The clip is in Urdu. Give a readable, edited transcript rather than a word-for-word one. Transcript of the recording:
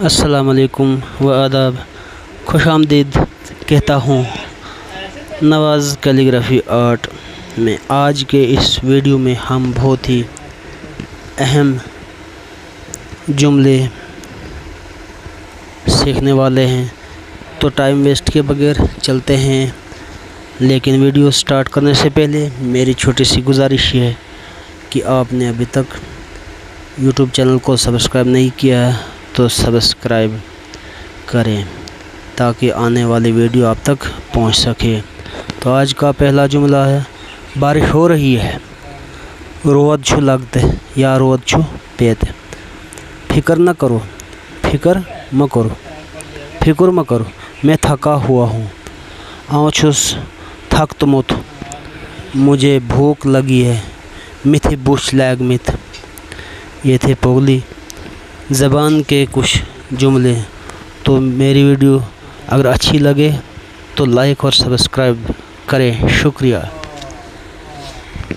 السلام علیکم و آداب، خوش آمدید کہتا ہوں نواز کیلیگرافی آرٹ میں۔ آج کے اس ویڈیو میں ہم بہت ہی اہم جملے سیکھنے والے ہیں، تو ٹائم ویسٹ کے بغیر چلتے ہیں۔ لیکن ویڈیو سٹارٹ کرنے سے پہلے میری چھوٹی سی گزارش ہے کہ آپ نے ابھی تک یوٹیوب چینل کو سبسکرائب نہیں کیا ہے تو سبسکرائب کریں تاکہ آنے والی ویڈیو آپ تک پہنچ سکے۔ تو آج کا پہلا جملہ ہے، بارش ہو رہی ہے، رود چھو لگتے یا رود چھو پیتے۔ فکر نہ کرو، فکر مہ کرو، میں تھکا ہوا ہوں، آؤں چھس تھک تمت، مجھے بھوک لگی ہے، متھی بوش لیگ مت۔ یہ تھے پوگلی زبان کے کچھ جملے۔ تو میری ویڈیو اگر اچھی لگے تو لائک اور سبسکرائب کریں، شکریہ۔